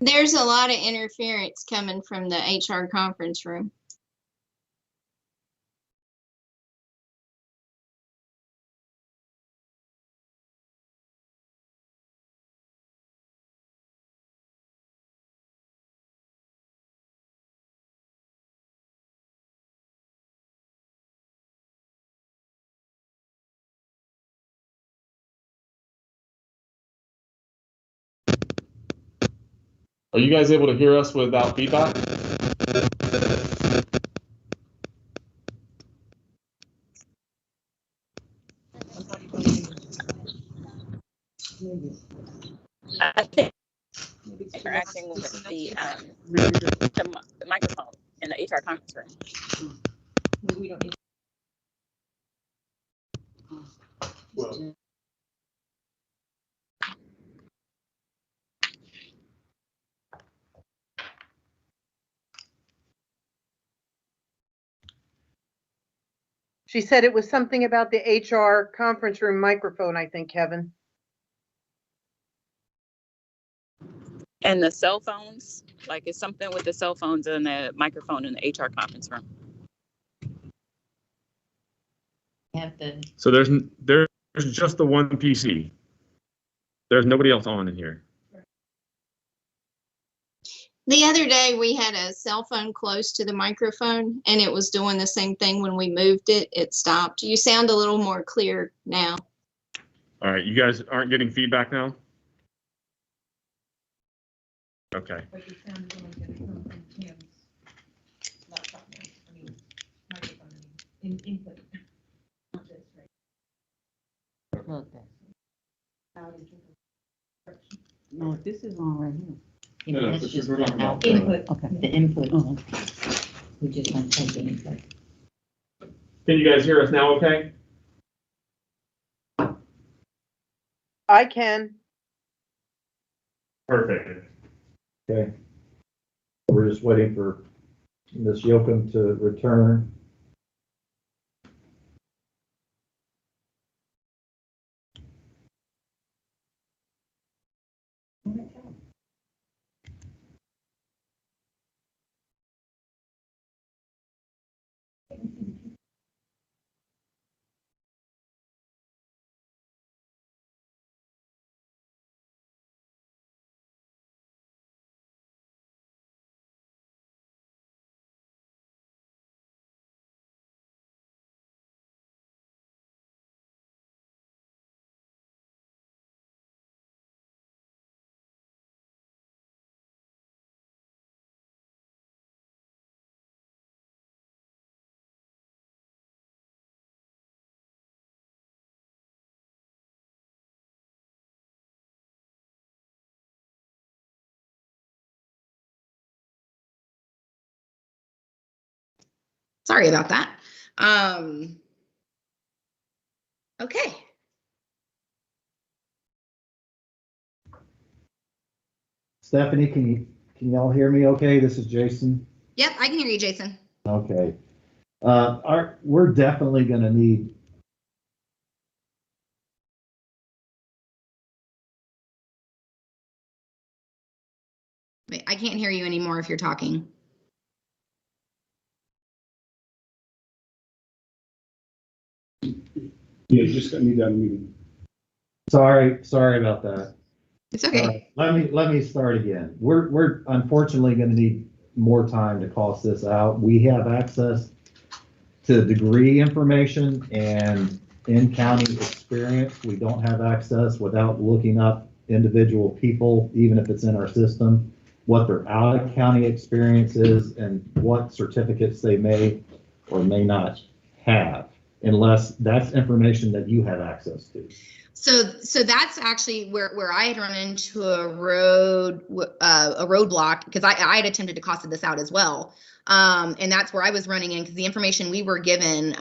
There's a lot of interference coming from the HR conference room. Are you guys able to hear us without feedback? I think interacting with the microphone in the HR conference room. We don't need. Well, She said it was something about the HR conference room microphone, I think, Kevin. And the cell phones, like it's something with the cell phones and the microphone in the HR conference room. so there's just the one PC. There's nobody else on in here. The other day we had a cell phone close to the microphone and it was doing the same thing. When we moved it, it stopped. You sound a little more clear now. All right, you guys aren't getting feedback now? Okay. No, this is on right here. No, That's this just is- we're not the about output. Input. Okay. The input. Oh, We just want to take the input. Can you guys hear us now okay? I can. Perfect. Okay. We're just waiting for Ms. Yocum to return. Sorry about that. Okay. Stephanie, can y'all hear me okay? This is Jason. Yep, I can hear you, Jason. Okay. We're definitely gonna need. Wait, I can't hear you anymore if you're talking. Yeah, you just got me down meeting. Sorry about that. It's okay. Let me start again. We're unfortunately gonna need more time to cost this out. We have access to degree information and in-county experience. We don't have access without looking up individual people, even if it's in our system, what their out-of-county experience is and what certificates they may or may not have, unless that's information that you have access to. So that's actually where I had run into a roadblock, because I had attempted to cost this out as well. And that's where I was running in, because the information we were given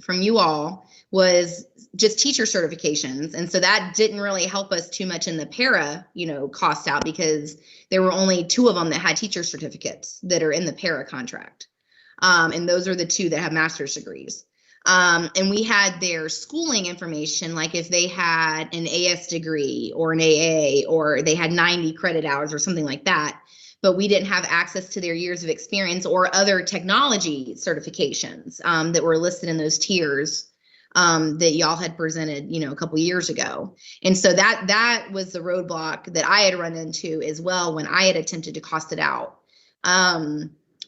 from you all was just teacher certifications. And so that didn't really help us too much in the para, cost out, because there were only 2 of them that had teacher certificates that are in the para contract. And those are the 2 that have master's degrees. And we had their schooling information, like if they had an AS degree or an AA, or they had 90 credit hours or something like that. But we didn't have access to their years of experience or other technology certifications that were listed in those tiers that y'all had presented, a couple years ago. And so that was the roadblock that I had run into as well when I had attempted to cost it out.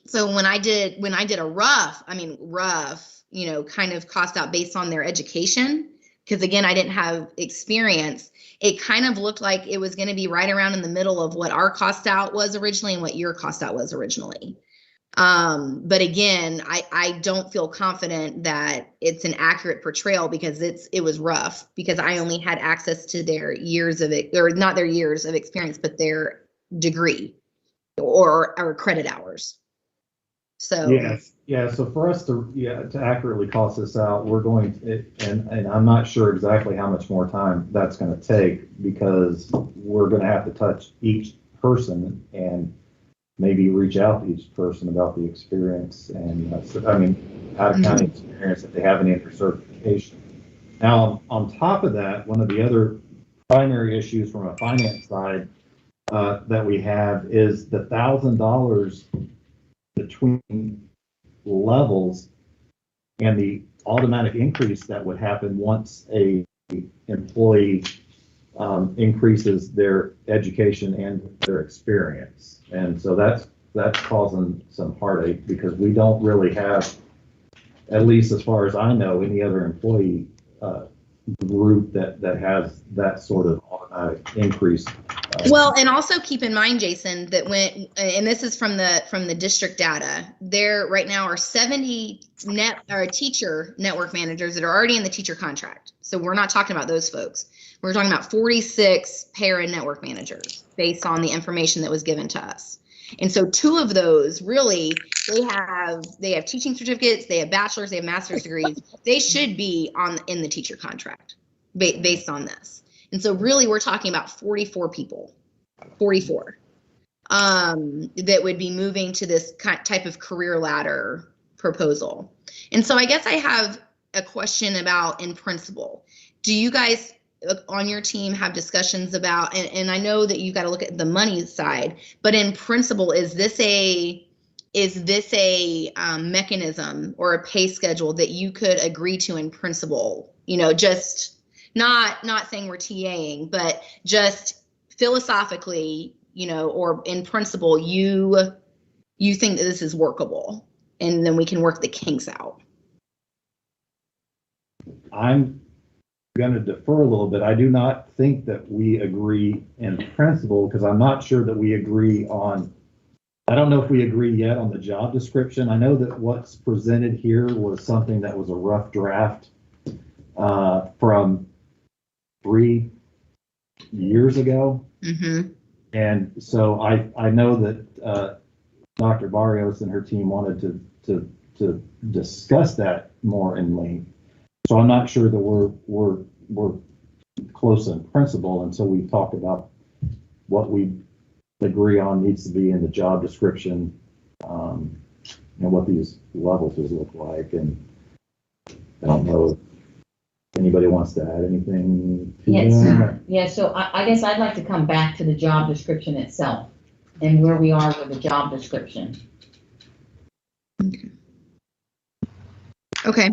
So when I did a rough, kind of cost out based on their education, because again, I didn't have experience, it kind of looked like it was going to be right around in the middle of what our cost out was originally and what your cost out was originally. But again, I don't feel confident that it's an accurate portrayal because it was rough, because I only had access to their years of it, or not their years of experience, but their degree or credit hours. So yeah. So for us to accurately cost this out, we're going to, and I'm not sure exactly how much more time that's going to take, because we're going to have to touch each person and maybe reach out to each person about the experience and out of county experience, if they have any other certification. Now, on top of that, one of the other primary issues from a finance side that we have is the $1,000 between levels and the automatic increase that would happen once a employee increases their education and their experience. And so that's causing some heartache, because we don't really have, at least as far as I know, any other employee group that has that sort of automatic increase. Well, and also keep in mind, Jason, that and this is from the district data, there right now are 70 teacher network managers that are already in the teacher contract. So we're not talking about those folks. We're talking about 46 para network managers based on the information that was given to us. And so 2 of those really, they have teaching certificates, they have bachelor's, they have master's degrees. They should be in the teacher contract based on this. And so really we're talking about 44 people, 44, that would be moving to this type of career ladder proposal. And so I guess I have a question about, in principle, do you guys on your team have discussions about, and I know that you've got to look at the money side, but in principle, is this a mechanism or a pay schedule that you could agree to in principle? Just not saying we're TAing, but just philosophically, or in principle, you think that this is workable, and then we can work the kinks out. I'm going to defer a little bit. I do not think that we agree in principle, because I'm not sure that we agree on, I don't know if we agree yet on the job description. I know that what's presented here was something that was a rough draft from 3 years ago. Mm-hmm. And so I know that Dr. Barrios and her team wanted to discuss that more in length. So I'm not sure that we're close in principle until we talk about what we agree on needs to be in the job description, and what these levels would look like. And I don't know if anybody wants to add anything to that. Yeah, so I guess I'd like to come back to the job description itself and where we are with the job description. Okay.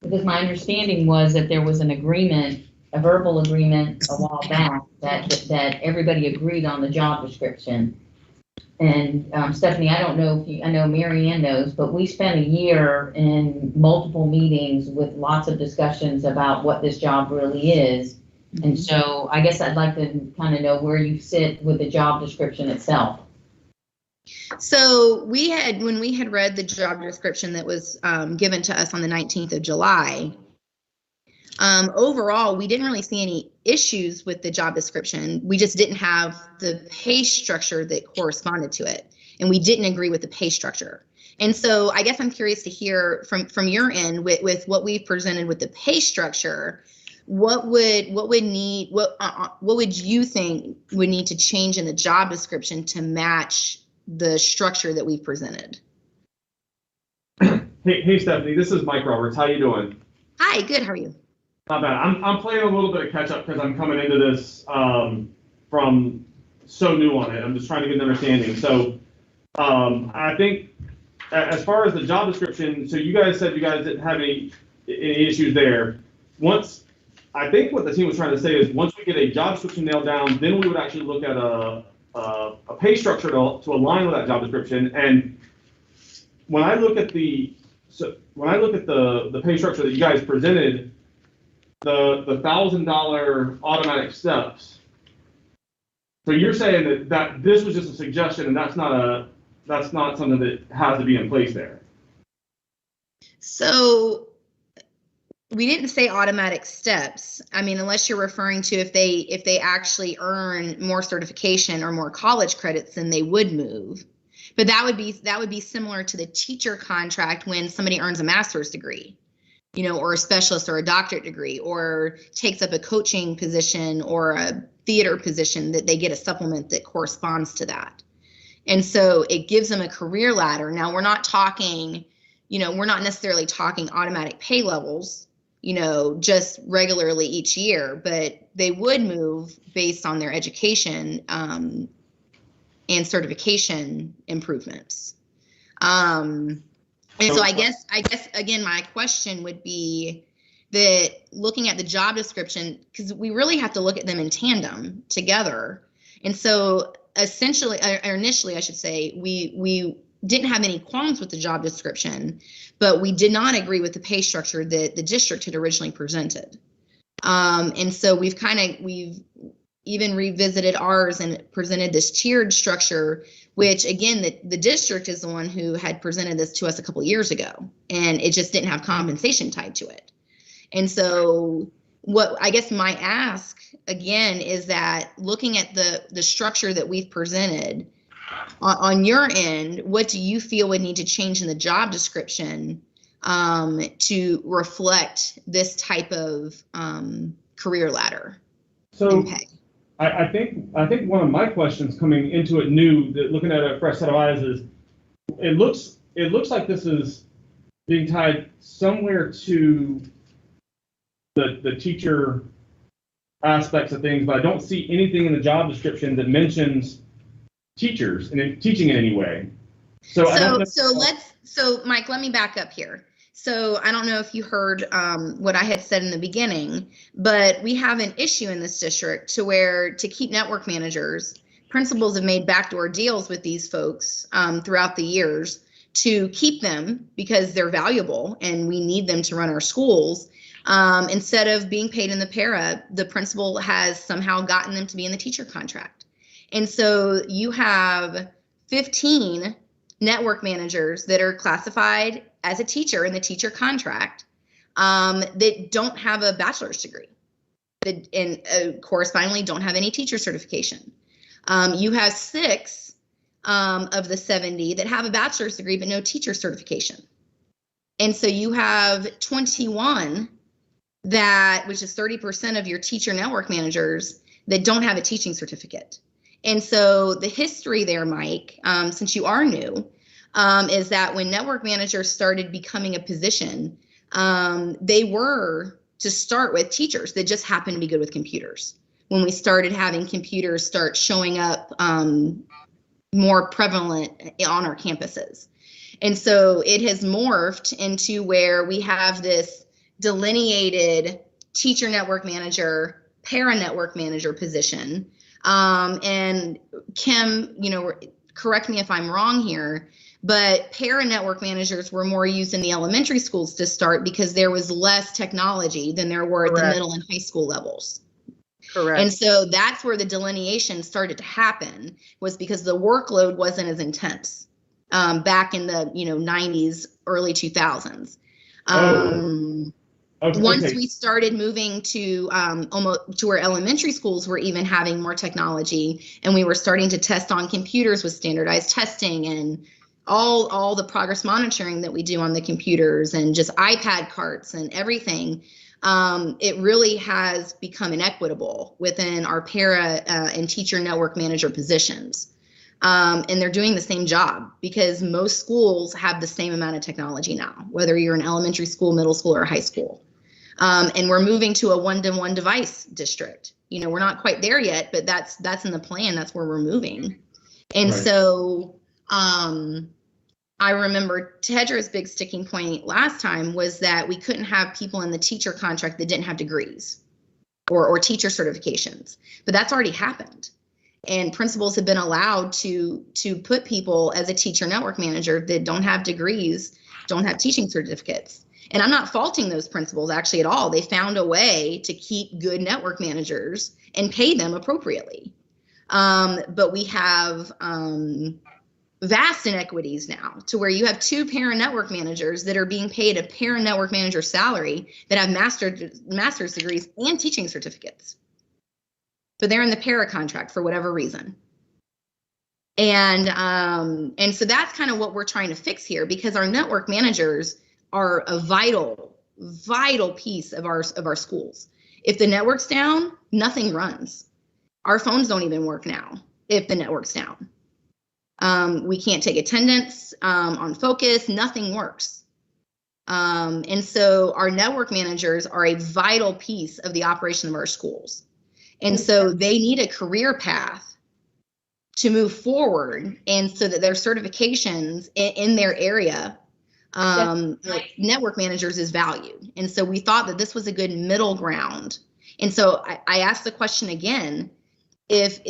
Because my understanding was that there was an agreement, a verbal agreement a while back that everybody agreed on the job description. And Stephanie, I don't know I know Mary Ann knows, but we spent a year in multiple meetings with lots of discussions about what this job really is. And so I guess I'd like to kind of know where you sit with the job description itself. So when we had read the job description that was given to us on the 19th of July, overall, we didn't really see any issues with the job description. We just didn't have the pay structure that corresponded to it. And we didn't agree with the pay structure. And so I guess I'm curious to hear from your end with what we've presented with the pay structure, what would you think would need to change in the job description to match the structure that we've presented. Hey, Stephanie, this is Mike Roberts. How you doing? Hi, good. How are you? Not bad. I'm playing a little bit of catch up because I'm coming into this from so new on it. I'm just trying to get an understanding. So I think as far as the job description, so you guys said you guys didn't have any issues there. I think what the team was trying to say is once we get a job description nailed down, then we would actually look at a pay structure to align with that job description. And when I look at the pay structure that you guys presented, the $1,000 automatic steps. So you're saying that this was just a suggestion, and that's not something that has to be in place there. So we didn't say automatic steps. I mean, unless you're referring to if they actually earn more certification or more college credits, then they would move. But that would be similar to the teacher contract when somebody earns a master's degree, or a specialist or a doctorate degree, or takes up a coaching position or a theater position, that they get a supplement that corresponds to that. And so it gives them a career ladder. Now we're not talking, we're not necessarily talking automatic pay levels, just regularly each year, but they would move based on their education and certification improvements. And so I guess again, my question would be that looking at the job description, because we really have to look at them in tandem together. And so essentially, or initially, I should say, we didn't have any qualms with the job description, but we did not agree with the pay structure that the district had originally presented. And so we've even revisited ours and presented this tiered structure, which again, the district is the one who had presented this to us a couple of years ago, and it just didn't have compensation tied to it. And so what I guess my ask again is that looking at the structure that we've presented on your end, what do you feel would need to change in the job description to reflect this type of career ladder? So I think one of my questions coming into it new, that looking at a fresh set of eyes, is it looks like this is being tied somewhere to the teacher aspects of things, but I don't see anything in the job description that mentions teachers and teaching in any way. So Mike, let me back up here. So I don't know if you heard what I had said in the beginning, but we have an issue in this district to keep network managers, principals have made backdoor deals with these folks throughout the years to keep them because they're valuable and we need them to run our schools. Instead of being paid in the para, the principal has somehow gotten them to be in the teacher contract. And so you have 15 network managers that are classified as a teacher in the teacher contract that don't have a bachelor's degree and correspondingly don't have any teacher certification. You have 6 of the 70 that have a bachelor's degree but no teacher certification. And so you have 21 which is 30% of your teacher network managers that don't have a teaching certificate. And so the history there, Mike, since you are new, is that when network managers started becoming a position, they were to start with teachers that just happened to be good with computers. When we started having computers start showing up more prevalent on our campuses. And so it has morphed into where we have this delineated teacher network manager, para network manager position. And Kim, correct me if I'm wrong here, but para network managers were more used in the elementary schools to start because there was less technology than there were at the middle and high school levels. Correct. And so that's where the delineation started to happen, was because the workload wasn't as intense back in the 90s, early 2000s. Once we started moving to almost to where elementary schools were even having more technology, and we were starting to test on computers with standardized testing and all the progress monitoring that we do on the computers and just iPad carts and everything, it really has become inequitable within our para and teacher network manager positions. And they're doing the same job because most schools have the same amount of technology now, whether you're in elementary school, middle school, or high school. And we're moving to a one-to-one device district. You know, we're not quite there yet, but that's in the plan. That's where we're moving. And Right. so I remember Tedra's big sticking point last time was that we couldn't have people in the teacher contract that didn't have degrees or teacher certifications, but that's already happened. And principals have been allowed to put people as a teacher network manager that don't have degrees, don't have teaching certificates. And I'm not faulting those principals actually at all. They found a way to keep good network managers and pay them appropriately. But we have vast inequities now to where you have 2 parent network managers that are being paid a parent network manager salary that have master's degrees and teaching certificates. But they're in the para contract for whatever reason. And so that's kind of what we're trying to fix here, because our network managers are a vital piece of our schools. If the network's down, nothing runs. Our phones don't even work now if the network's down. We can't take attendance on Focus, nothing works. And so our network managers are a vital piece of the operation of our schools. And so they need a career path to move forward, and so that their certifications in their area, like network managers, is valued. And so we thought that this was a good middle ground. And so I asked the question again, if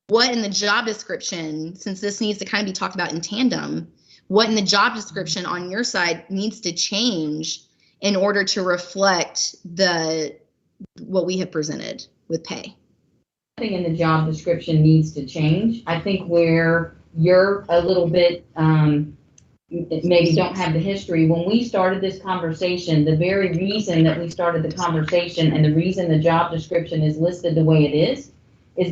what in the job description, since this needs to kind of be talked about in tandem, what in the job description on your side needs to change in order to reflect what we have presented with pay? Nothing in the job description needs to change. I think where you're a little bit, maybe don't have the history, when we started this conversation, the very reason that we started the conversation and the reason the job description is listed the way it is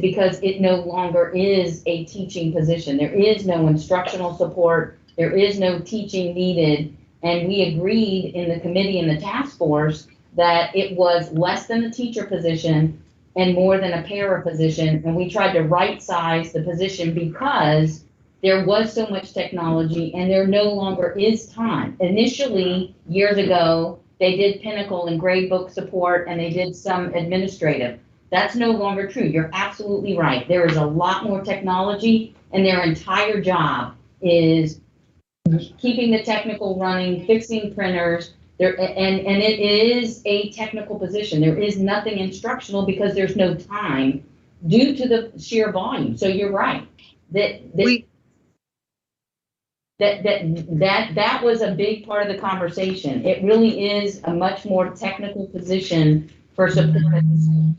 because it no longer is a teaching position. There is no instructional support. There is no teaching needed. And we agreed in the committee and the task force that it was less than a teacher position and more than a para position. And we tried to right size the position because there was so much technology and there no longer is time. Initially, years ago, they did Pinnacle and grade book support and they did some administrative. That's no longer true. You're absolutely right. There is a lot more technology and their entire job is keeping the technical running, fixing printers, and it is a technical position. There is nothing instructional because there's no time due to the sheer volume. So you're right. That was a big part of the conversation. It really is a much more technical position for support at the school.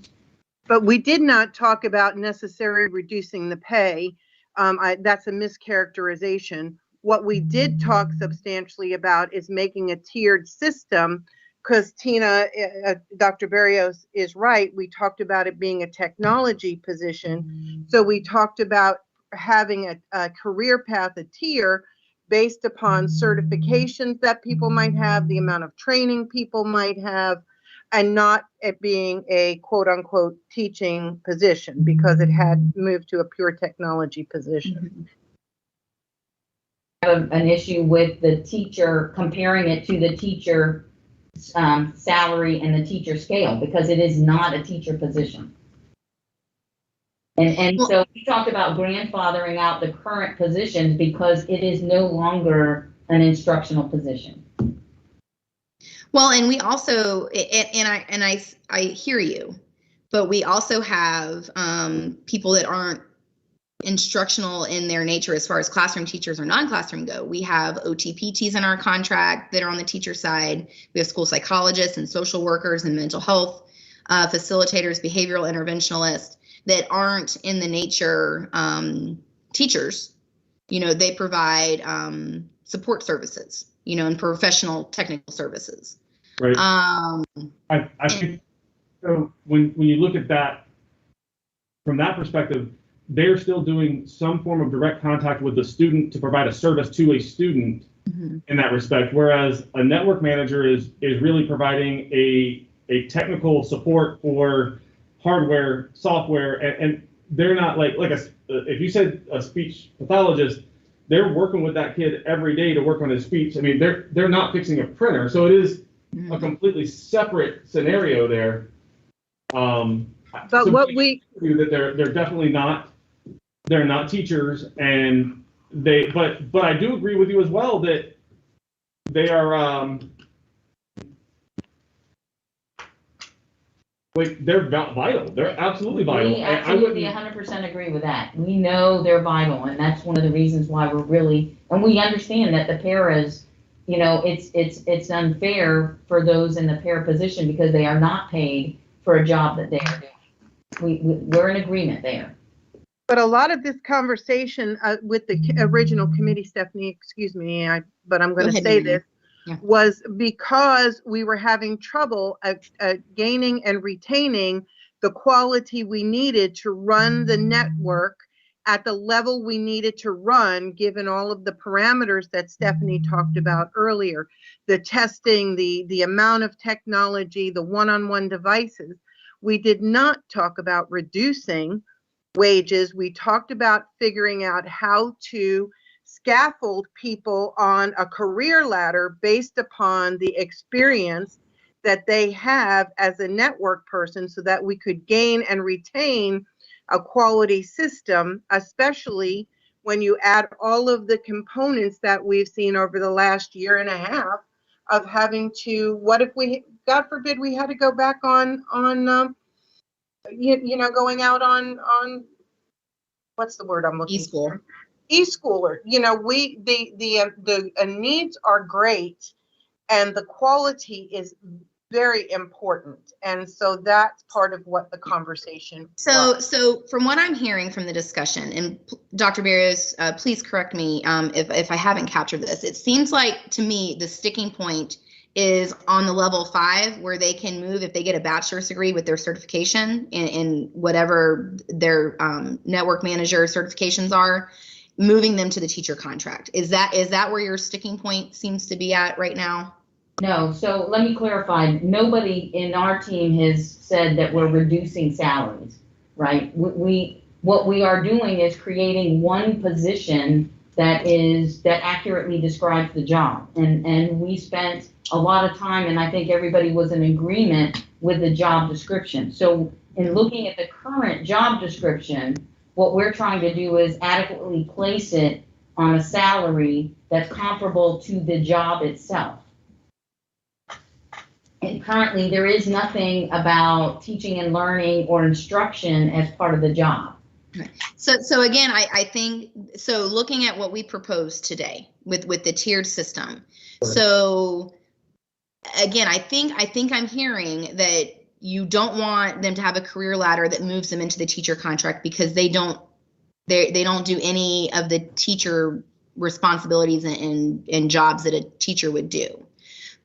But we did not talk about necessarily reducing the pay. That's a mischaracterization. What we did talk substantially about is making a tiered system, because Tina, Dr. Berrios is right. We talked about it being a technology position. So we talked about having a career path, a tier, based upon certifications that people might have, the amount of training people might have, and not it being a quote unquote teaching position, because it had moved to a pure technology position. Have an issue with the teacher, comparing it to the teacher salary and the teacher scale, because it is not a teacher position. And so we talked about grandfathering out the current positions because it is no longer an instructional position. Well, and we also, and I hear you, but we also have people that aren't instructional in their nature as far as classroom teachers or non-classroom go. We have OTPTs in our contract that are on the teacher side. We have school psychologists and social workers and mental health facilitators, behavioral interventionalists that aren't in the nature teachers. You know, they provide support services, you know, and professional technical services. Right. I think so. When you look at that from that perspective, they're still doing some form of direct contact with the student to provide a service to a student in that respect. Whereas a network manager is really providing a technical support for hardware, software, and they're not like if you said a speech pathologist, they're working with that kid every day to work on his speech. I mean, they're not fixing a printer, so it is a completely separate scenario there. But so what we, that they're definitely not, they're not teachers, and but I do agree with you as well that they are like they're vital. They're absolutely vital. We absolutely 100% agree with that. We know they're vital, and that's one of the reasons why we're really, and we understand that the paras, you know, it's unfair for those in the para position because they are not paid for a job that they are doing. We're in agreement there. but a lot of this conversation with the original committee, Stephanie, excuse me, but I'm going to say this, was because we were having trouble gaining and retaining the quality we needed to run the network at the level we needed to run, given all of the parameters that Stephanie talked about earlier, the testing, the amount of technology, the one-on-one devices. We did not talk about reducing wages. We talked about figuring out how to scaffold people on a career ladder based upon the experience that they have as a network person so that we could gain and retain a quality system, especially when you add all of the components that we've seen over the last year and a half of having to, what if we, God forbid, we had to go back on going out on what's the word I'm looking for? E-schooler. You know, the needs are great and the quality is very important. And so that's part of what the conversation was. So from what I'm hearing from the discussion, and Dr. Barrios, please correct me if I haven't captured this, it seems like to me the sticking point is on the level 5 where they can move if they get a bachelor's degree with their certification in whatever their network manager certifications are, moving them to the teacher contract. Is that where your sticking point seems to be at right now? No, so let me clarify. Nobody in our team has said that we're reducing salaries, right? What we are doing is creating one position that accurately describes the job. And we spent a lot of time, and I think everybody was in agreement with the job description. So in looking at the current job description, what we're trying to do is adequately place it on a salary that's comparable to the job itself. And currently, there is nothing about teaching and learning or instruction as part of the job. So again, I think, so looking at what we proposed today with the tiered system. So again, I think I'm hearing that you don't want them to have a career ladder that moves them into the teacher contract because they don't do any of the teacher responsibilities and jobs that a teacher would do.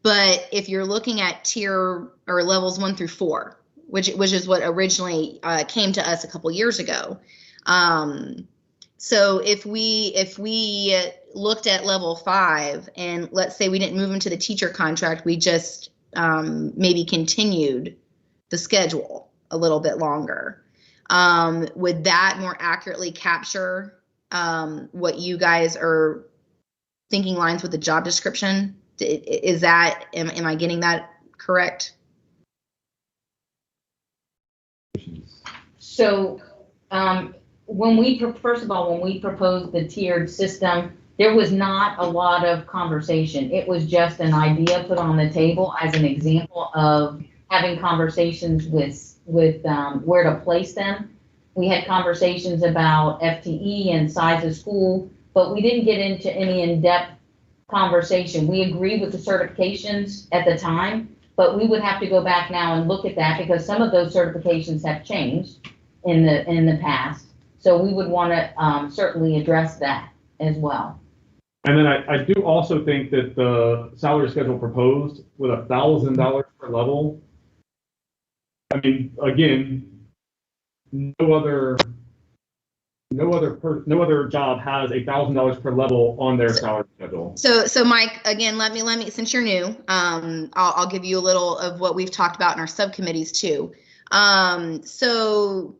But if you're looking at tier or levels 1 through 4, which is what originally came to us a couple years ago. So if we looked at level 5 and let's say we didn't move into the teacher contract, we just maybe continued the schedule a little bit longer. Would that more accurately capture what you guys are thinking lines with the job description? Is that, am I getting that correct? So first of all, when we proposed the tiered system, there was not a lot of conversation. It was just an idea put on the table as an example of having conversations with where to place them. We had conversations about FTE and size of school, but we didn't get into any in-depth conversation. We agreed with the certifications at the time, but we would have to go back now and look at that because some of those certifications have changed in the past. So we would want to certainly address that as well. And then I do also think that the salary schedule proposed with $1,000 per level, I mean, again, no other job has $1,000 per level on their salary schedule. So Mike, again, let me, since you're new, I'll give you a little of what we've talked about in our subcommittees too. So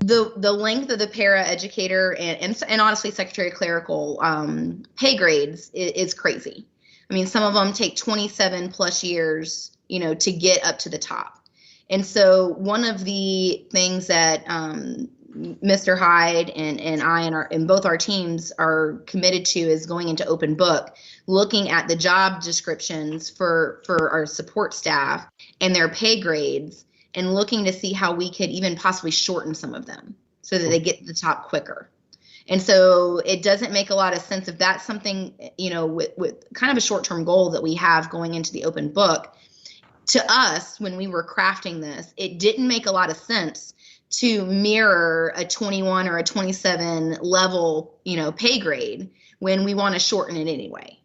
the length of the para educator and honestly secretary clerical pay grades is crazy. I mean, some of them take 27 plus years, you know, to get up to the top. And so one of the things that Mr. Hyde and I and both our teams are committed to is going into open book, looking at the job descriptions for our support staff and their pay grades, and looking to see how we could even possibly shorten some of them so that they get to the top quicker. And so it doesn't make a lot of sense if that's something, you know, with kind of a short-term goal that we have going into the open book. To us, when we were crafting this, it didn't make a lot of sense to mirror a 21 or a 27 level, you know, pay grade when we want to shorten it anyway.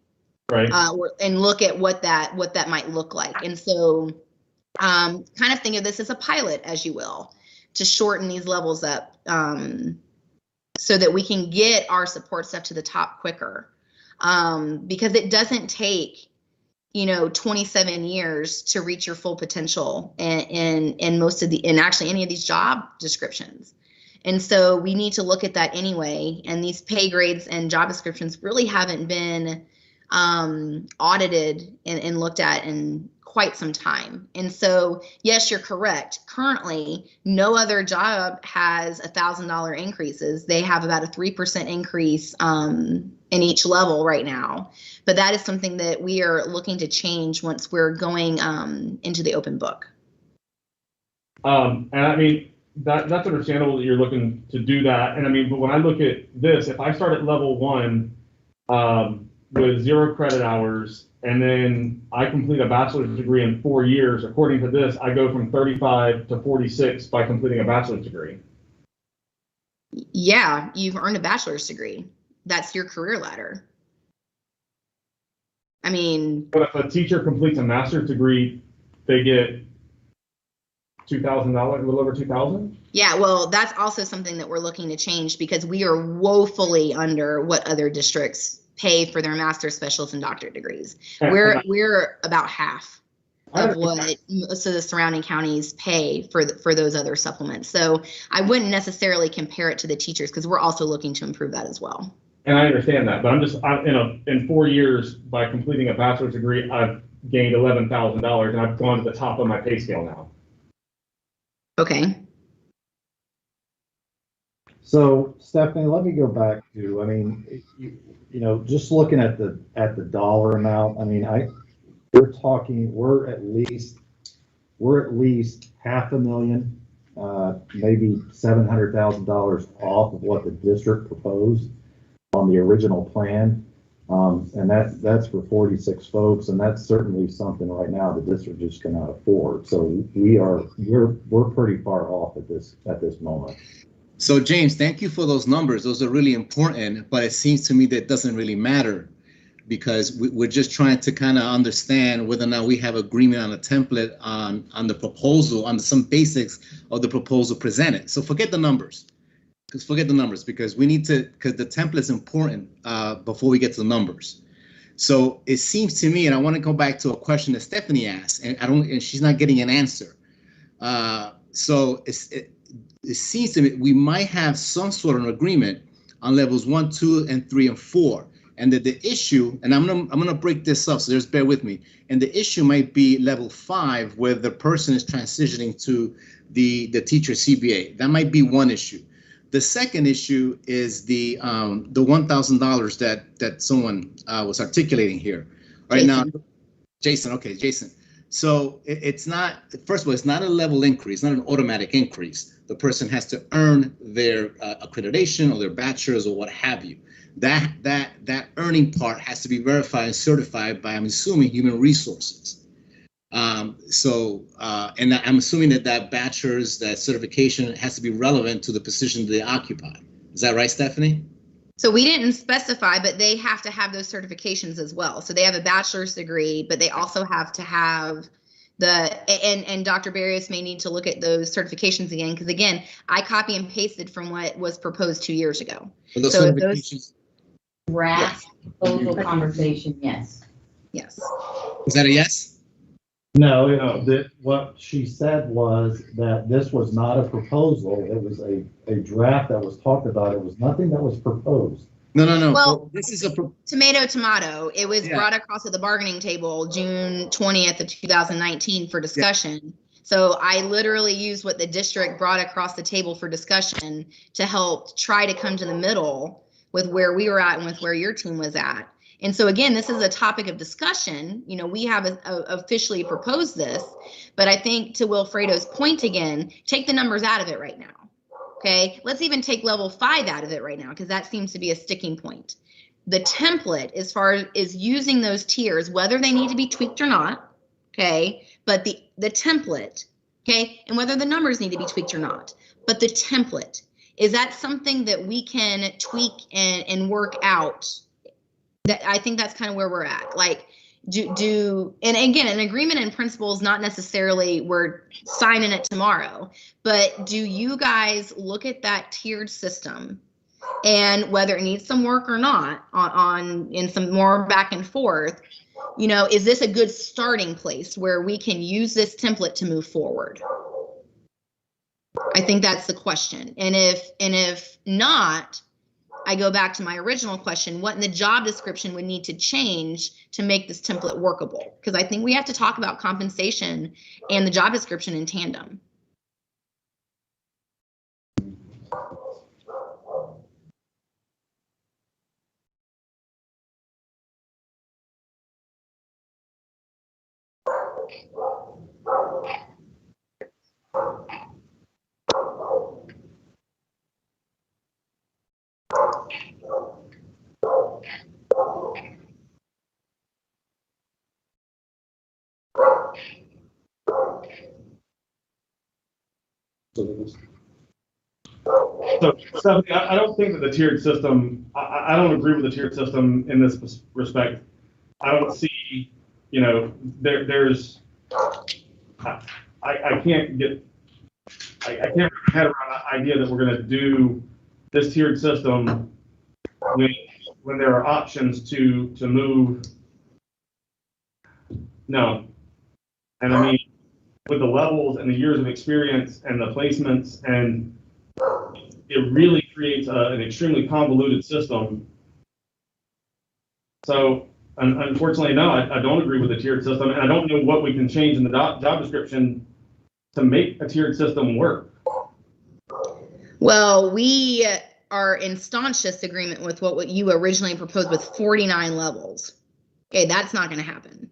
Right. And look at what that might look like. And so kind of think of this as a pilot, as you will, to shorten these levels up so that we can get our support stuff to the top quicker. Because it doesn't take, you know, 27 years to reach your full potential in most of and actually any of these job descriptions. And so we need to look at that anyway. And these pay grades and job descriptions really haven't been audited and looked at in quite some time. And so, yes, you're correct. Currently, no other job has $1,000 increases. They have about a 3% increase in each level right now. But that is something that we are looking to change once we're going into the open book. And I mean, that's understandable that you're looking to do that. And I mean, but when I look at this, if I start at level 1 with 0 credit hours, and then I complete a bachelor's degree in 4 years, according to this, I go from 35 to 46 by completing a bachelor's degree. Yeah, you've earned a bachelor's degree. That's your career ladder. I mean, but if a teacher completes a master's degree, they get $2,000, a little over $2,000. Yeah, well, that's also something that we're looking to change because we are woefully under what other districts pay for their master's, specialist, and doctorate degrees. We're about half of what most of the surrounding counties pay for those other supplements. So I wouldn't necessarily compare it to the teachers because we're also looking to improve that as well. And I understand that, but in 4 years by completing a bachelor's degree, I've gained $11,000 and I've gone to the top of my pay scale now. Okay. So Stephanie, let me go back to, I mean, you know, just looking at the dollar amount, I mean, we're at least $500,000, maybe $700,000 off of what the district proposed on the original plan. And that's for 46 folks, and that's certainly something right now the district just cannot afford. So we're pretty far off at this moment. So James, thank you for those numbers. Those are really important, but it seems to me that it doesn't really matter because we're just trying to kind of understand whether or not we have agreement on a template on the proposal, on some basics of the proposal presented. So forget the numbers. Because we need to, because the template is important before we get to the numbers. So it seems to me, and I want to go back to a question that Stephanie asked, and she's not getting an answer. So it seems to me we might have some sort of agreement on levels 1, 2, and 3, and 4, and that the issue, and I'm gonna break this up, so just bear with me. And the issue might be level 5, where the person is transitioning to the teacher CBA. That might be one issue. The second issue is the $1,000 that someone was articulating here. Right now, Jason. So it's not, first of all, it's not a level increase, not an automatic increase. The person has to earn their accreditation or their bachelor's or what have you. That earning part has to be verified and certified by, I'm assuming, human resources. And I'm assuming that bachelor's, that certification has to be relevant to the position they occupy. Is that right, Stephanie? So we didn't specify, but they have to have those certifications as well. So they have a bachelor's degree, but they also have to have and Dr. Barrios may need to look at those certifications again, because again, I copy and pasted from what was proposed 2 years ago. Those certifications. Draft proposal conversation, yes. Yes. Is that a yes? No, No. what she said was that this was not a proposal. It was a draft that was talked about. It was nothing that was proposed. No. Well, This is a, tomato. It was Yeah. brought across at the bargaining table June 20th of 2019 for discussion. So I literally used what the district brought across the table for discussion to help try to come to the middle with where we were at and with where your team was at. And so again, this is a topic of discussion. You know, we have officially proposed this, but I think to Wilfredo's point again, take the numbers out of it right now. Okay, let's even take level 5 out of it right now, because that seems to be a sticking point. The template, as far as using those tiers, whether they need to be tweaked or not, okay, but the template, okay, and whether the numbers need to be tweaked or not, but the template, is that something that we can tweak and work out? That I think that's kind of where we're at. Like, and again, an agreement in principle is not necessarily we're signing it tomorrow, but do you guys look at that tiered system and whether it needs some work or not on in some more back and forth, you know, is this a good starting place where we can use this template to move forward? I think that's the question. And if not, I go back to my original question, what in the job description would need to change to make this template workable? Because I think we have to talk about compensation and the job description in tandem. So, Stephanie, I don't think that the tiered system, I don't agree with the tiered system in this respect. I don't see, you know, there's, I can't get, I can't wrap my head around the idea that we're going to do this tiered system when there are options to move. No. And I mean, with the levels and the years of experience and the placements, and it really creates an extremely convoluted system. So unfortunately, no, I don't agree with the tiered system, and I don't know what we can change in the job description to make a tiered system work. Well, we are in staunch disagreement with what you originally proposed with 49 levels. Okay, that's not going to happen.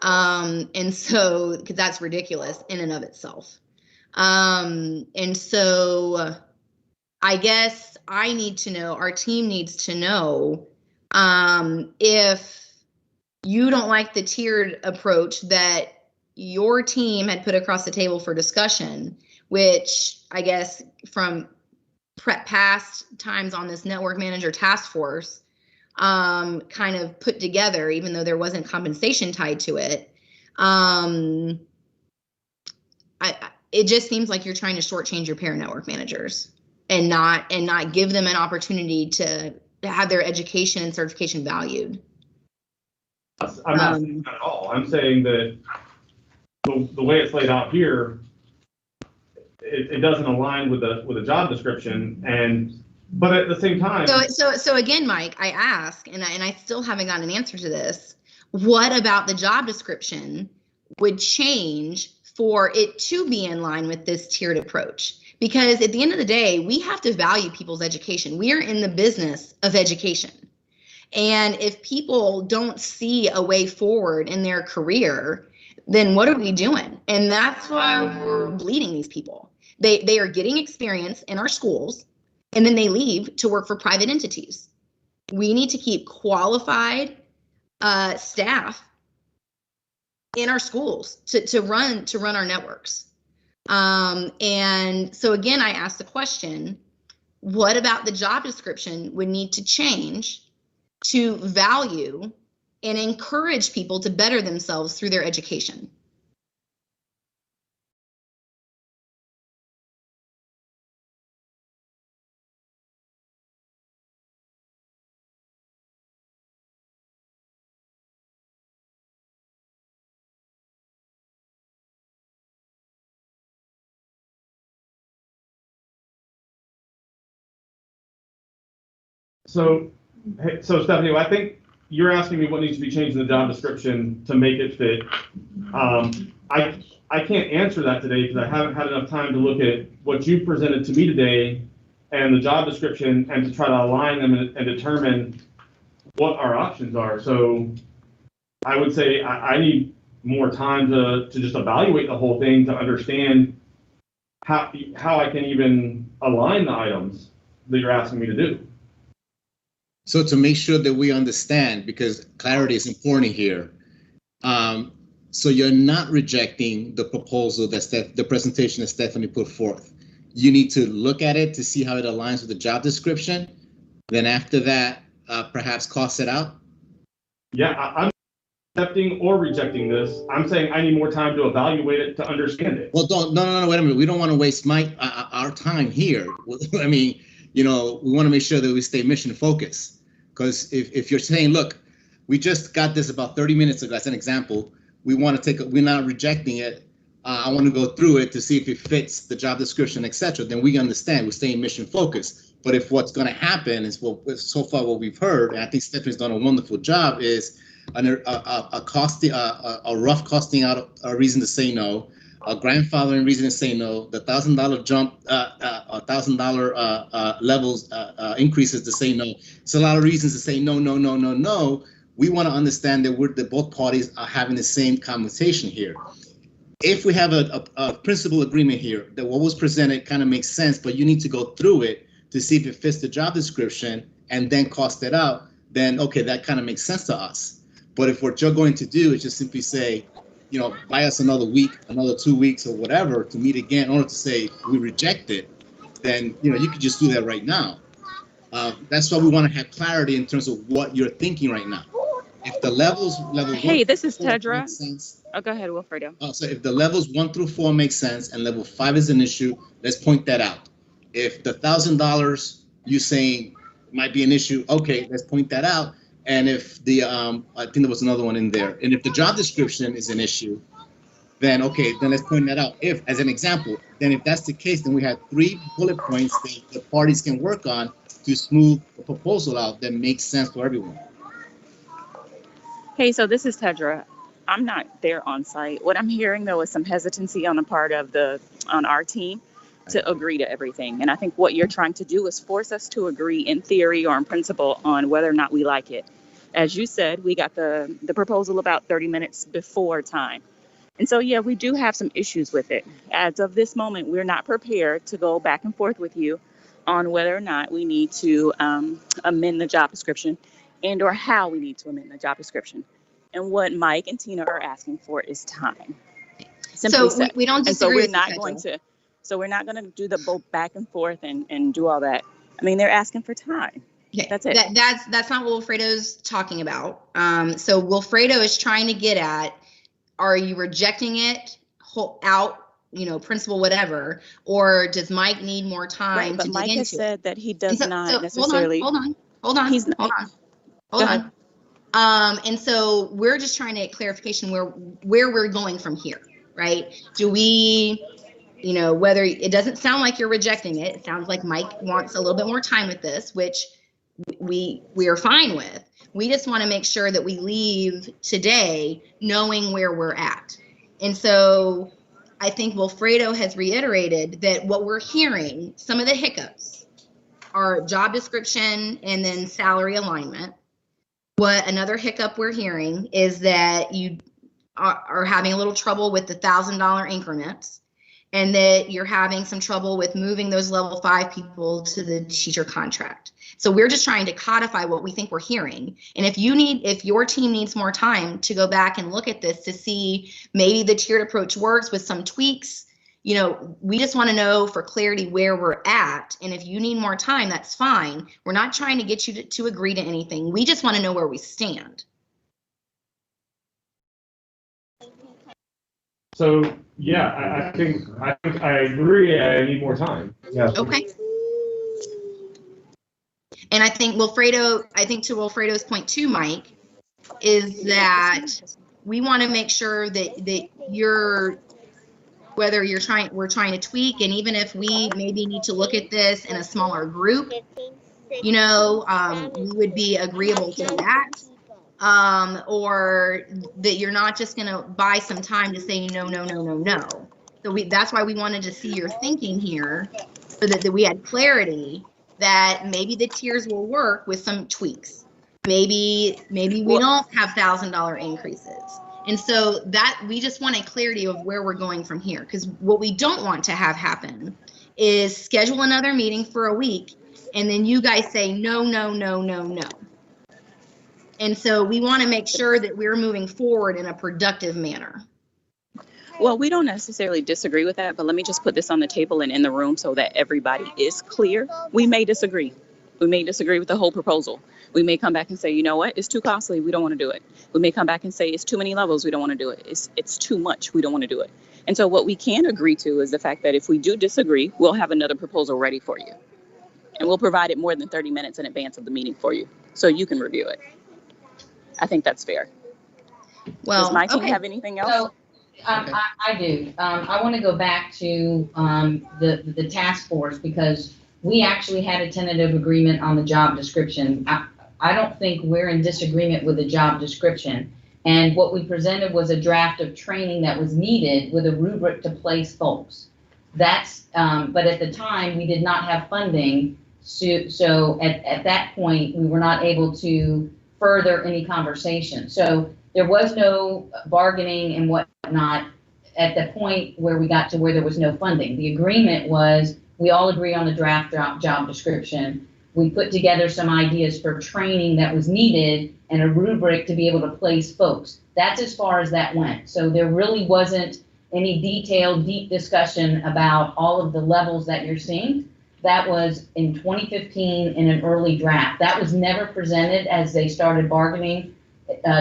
And so, because that's ridiculous in and of itself. And so I guess I need to know, our team needs to know, if you don't like the tiered approach that your team had put across the table for discussion, which I guess from past times on this network manager task force, kind of put together, even though there wasn't compensation tied to it. It just seems like you're trying to shortchange your parent network managers and not give them an opportunity to have their education and certification valued. I'm not saying that at all. I'm saying that the way it's laid out here, it doesn't align with the job description, but at the same time. So again, Mike, I ask, and I still haven't gotten an answer to this. What about the job description would change for it to be in line with this tiered approach? Because at the end of the day, we have to value people's education. We are in the business of education. And if people don't see a way forward in their career, then what are we doing? And that's why we're bleeding these people. They are getting experience in our schools, and then they leave to work for private entities. We need to keep qualified staff in our schools to run our networks. And so again, I ask the question, what about the job description would need to change to value and encourage people to better themselves through their education? So, so Stephanie, I think you're asking me what needs to be changed in the job description to make it fit. I can't answer that today because I haven't had enough time to look at what you presented to me today and the job description and to try to align them and determine what our options are. So I would say I need more time to just evaluate the whole thing to understand how I can even align the items that you're asking me to do. So to make sure that we understand, because clarity is important here. So you're not rejecting the proposal the presentation that Stephanie put forth. You need to look at it to see how it aligns with the job description. Then after that, perhaps cost it out. Yeah, I'm accepting or rejecting this. I'm saying I need more time to evaluate it to understand it. Well, no, wait a minute. We don't want to waste our time here. I mean, we want to make sure that we stay mission focused. Because if you're saying, look, we just got this about 30 minutes ago, as an example, we're not rejecting it. I want to go through it to see if it fits the job description, etc. Then we understand we're staying mission focused. But if what's going to happen is so far what we've heard, and I think Stephanie's done a wonderful job, is a rough costing out a reason to say no, a grandfathering reason to say no, the $1,000 jump, $1,000 levels increases to say no. It's a lot of reasons to say no. We want to understand that both parties are having the same conversation here. If we have a principal agreement here that what was presented kind of makes sense, but you need to go through it to see if it fits the job description and then cost it out, then okay, that kind of makes sense to us. But if what you're going to do is just simply say, buy us another week, another 2 weeks or whatever to meet again in order to say we reject it, then, you could just do that right now. That's why we want to have clarity in terms of what you're thinking right now. If the level Hey, one this is through four Tedra. makes sense. Oh, go ahead, Wilfredo. So if the levels 1 through 4 make sense and level 5 is an issue, let's point that out. If the $1,000 you saying might be an issue, okay, let's point that out. And if the I think there was another one in there. And if the job description is an issue, then okay, then let's point that out. If, as an example, then if that's the case, then we have 3 bullet points that the parties can work on to smooth a proposal out that makes sense for everyone. Hey, so this is Tedra. I'm not there on site. What I'm hearing, though, is some hesitancy on the part of on our team to agree to everything. And I think what you're trying to do is force us to agree in theory or in principle on whether or not we like it. As you said, we got the proposal about 30 minutes before time. And so, yeah, we do have some issues with it. As of this moment, we're not prepared to go back and forth with you on whether or not we need to amend the job description and or how we need to amend the job description. And what Mike and Tina are asking for is time. Simply So said. we don't And so disagree we're with not the going schedule. we're not going to do the both back and forth and do all that. I mean, they're asking for time. Okay, That's it. That's not what Wilfredo's talking about. So Wilfredo is trying to get at, are you rejecting it out, principle, whatever, or does Mike need more time Right, to but dig Mike has into it? said that he And does so- not so necessarily. Hold on. He's- Hold Go ahead. on. And so we're just trying to get clarification where we're going from here, right? Do we, whether it doesn't sound like you're rejecting it, it sounds like Mike wants a little bit more time with this, which we are fine with. We just want to make sure that we leave today knowing where we're at. And so I think Wilfredo has reiterated that what we're hearing, some of the hiccups are job description and then salary alignment. What another hiccup we're hearing is that you are having a little trouble with the $1,000 increments, and that you're having some trouble with moving those level 5 people to the teacher contract. So we're just trying to codify what we think we're hearing. And if your team needs more time to go back and look at this to see maybe the tiered approach works with some tweaks, we just want to know for clarity where we're at. And if you need more time, that's fine. We're not trying to get you to agree to anything. We just want to know where we stand. So yeah, I think I agree. I need more time. Yeah. Okay. And I think to Wilfredo's point too, Mike, is that we want to make sure that we're trying to tweak, and even if we maybe need to look at this in a smaller group, we would be agreeable to that. Or that you're not just going to buy some time to say no, no, no, no, no. So that's why we wanted to see your thinking here, so that we had clarity that maybe the tiers will work with some tweaks. Maybe we don't have $1,000 increases. And so that we just wanted clarity of where we're going from here. Because what we don't want to have happen is schedule another meeting for a week and then you guys say no, no, no, no, no. And so we want to make sure that we're moving forward in a productive manner. Well, we don't necessarily disagree with that, but let me just put this on the table and in the room so that everybody is clear. We may disagree. We may disagree with the whole proposal. We may come back and say, you know what, it's too costly, we don't want to do it. We may come back and say it's too many levels, we don't want to do it. It's too much, we don't want to do it. And so what we can agree to is the fact that if we do disagree, we'll have another proposal ready for you. And we'll provide it more than 30 minutes in advance of the meeting for you, so you can review it. I think that's fair. Well, does my team have anything else? So, I do. I want to go back to the task force, because we actually had a tentative agreement on the job description. I don't think we're in disagreement with the job description. And what we presented was a draft of training that was needed with a rubric to place folks. That's, but at the time, we did not have funding. So at that point, we were not able to further any conversation. So there was no bargaining and whatnot at the point where we got to where there was no funding. The agreement was we all agree on the draft job description. We put together some ideas for training that was needed and a rubric to be able to place folks. That's as far as that went. So there really wasn't any detailed, deep discussion about all of the levels that you're seeing. That was in 2015 in an early draft. That was never presented as they started bargaining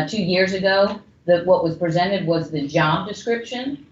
2 years ago. What was presented was the job description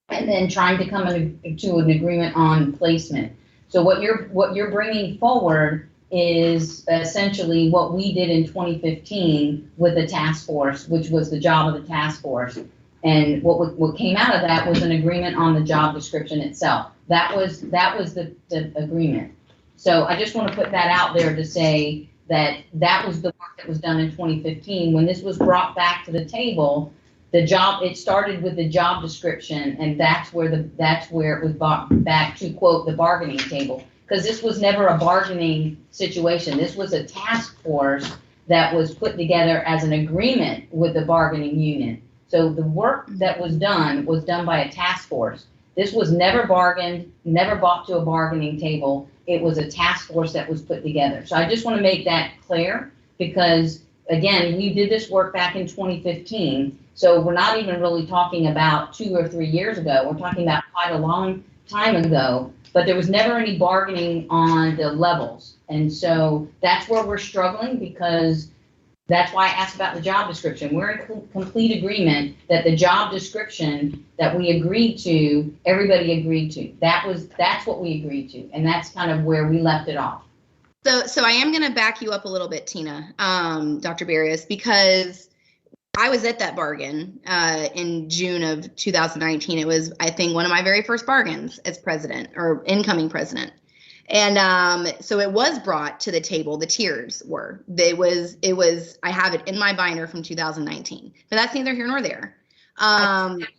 and then trying to come to an agreement on placement. So what you're bringing forward is essentially what we did in 2015 with the task force, which was the job of the task force. And what came out of that was an agreement on the job description itself. That was the agreement. So I just want to put that out there to say that was the work that was done in 2015. When this was brought back to the table, it started with the job description, and that's where it was brought back to, quote, the bargaining table. Because this was never a bargaining situation. This was a task force that was put together as an agreement with the bargaining union. So the work that was done by a task force. This was never bargained, never brought to a bargaining table. It was a task force that was put together. So I just want to make that clear, because again, we did this work back in 2015. So we're not even really talking about 2 or 3 years ago. We're talking about quite a long time ago, but there was never any bargaining on the levels. And so that's where we're struggling, because that's why I asked about the job description. We're in complete agreement that the job description that we agreed to, everybody agreed to. That's what we agreed to, and that's kind of where we left it off. So I am going to back you up a little bit, Tina, Dr. Barrios, because I was at that bargain in June of 2019. It was, I think, one of my very first bargains as president or incoming president. And so it was brought to the table. The tiers were. It was. I have it in my binder from 2019. But that's neither here nor there.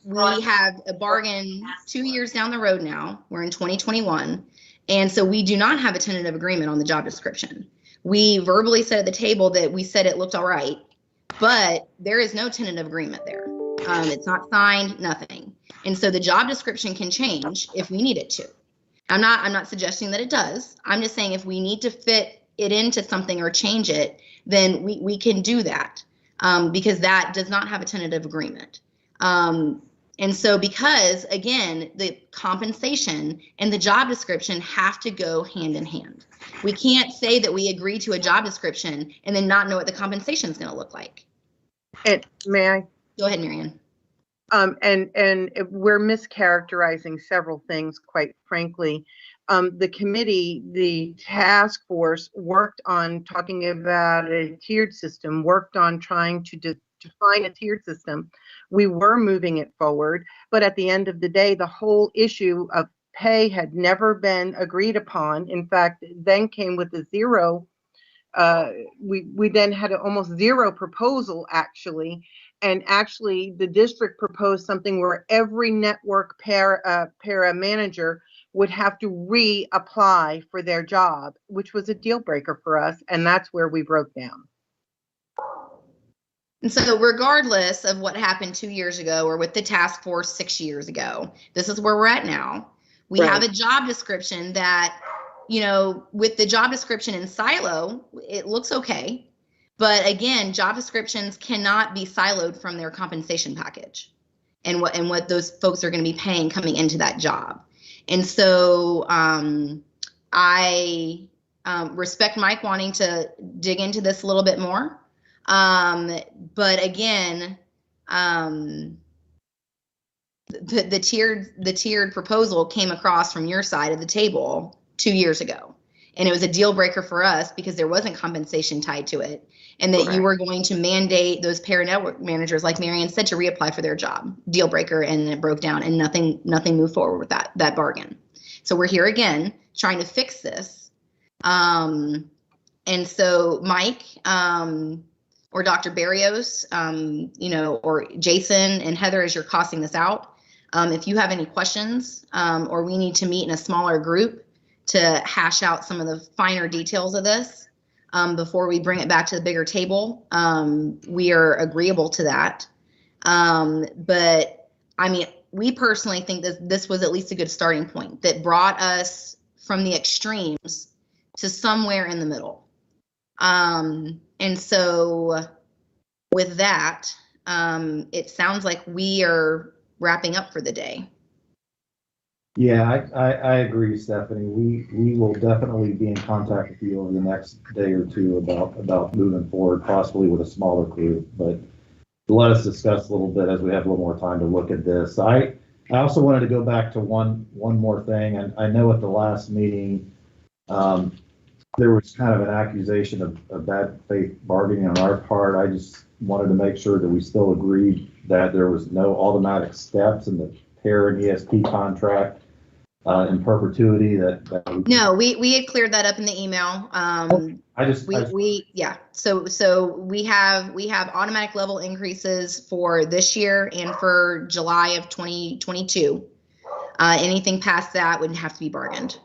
We have a bargain 2 years down the road now. We're in 2021. And so we do not have a tentative agreement on the job description. We verbally said at the table that we said it looked all right, but there is no tentative agreement there. It's not signed, nothing. And so the job description can change if we need it to. I'm not suggesting that it does. I'm just saying if we need to fit it into something or change it, then we can do that, because that does not have a tentative agreement. And so because, again, the compensation and the job description have to go hand in hand. We can't say that we agree to a job description and then not know what the compensation is going to look like. And may I? Go ahead, Marianne. And we're mischaracterizing several things, quite frankly. The committee, the task force, worked on talking about a tiered system, worked on trying to define a tiered system. We were moving it forward, but at the end of the day, the whole issue of pay had never been agreed upon. In fact, then came with a 0 we then had almost zero proposal actually. And actually the district proposed something where every network para manager would have to reapply for their job, which was a deal breaker for us. And that's where we broke down. And so regardless of what happened 2 years ago or with the task force 6 years ago, this is where we're at now. We Right. have a job description that, you know, with the job description in silo, it looks okay. But again, job descriptions cannot be siloed from their compensation package and what those folks are going to be paying coming into that job. And so I respect Mike wanting to dig into this a little bit more. But again, the tiered proposal came across from your side of the table 2 years ago. And it was a deal breaker for us because there wasn't compensation tied to it. And that you were going to mandate those para network managers, like Marianne said, to reapply for their job. Deal breaker, and it broke down, and nothing moved forward with that bargain. So we're here again trying to fix this. And so Mike or Dr. Barrios, you know, or Jason and Heather, as you're costing this out, if you have any questions or we need to meet in a smaller group to hash out some of the finer details of this, before we bring it back to the bigger table, we are agreeable to that. But I mean, we personally think that this was at least a good starting point that brought us from the extremes to somewhere in the middle. And so with that, it sounds like we are wrapping up for the day. Yeah, I agree, Stephanie. We will definitely be in contact with you over the next day or two about moving forward, possibly with a smaller group. But let us discuss a little bit as we have a little more time to look at this. I also wanted to go back to one more thing. And I know at the last meeting, there was kind of an accusation of bad faith bargaining on our part. I just wanted to make sure that we still agreed that there was no automatic steps in the PARE and ESP contract in perpetuity. No, we had cleared that up in the email. Yeah. So we have automatic level increases for this year and for July of 2022. Anything past that would have to be bargained.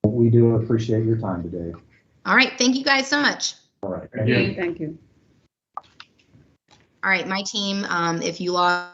We do appreciate your time today. All right. Thank you guys so much. All right. Thank you. Thank you. All right. My team, if you log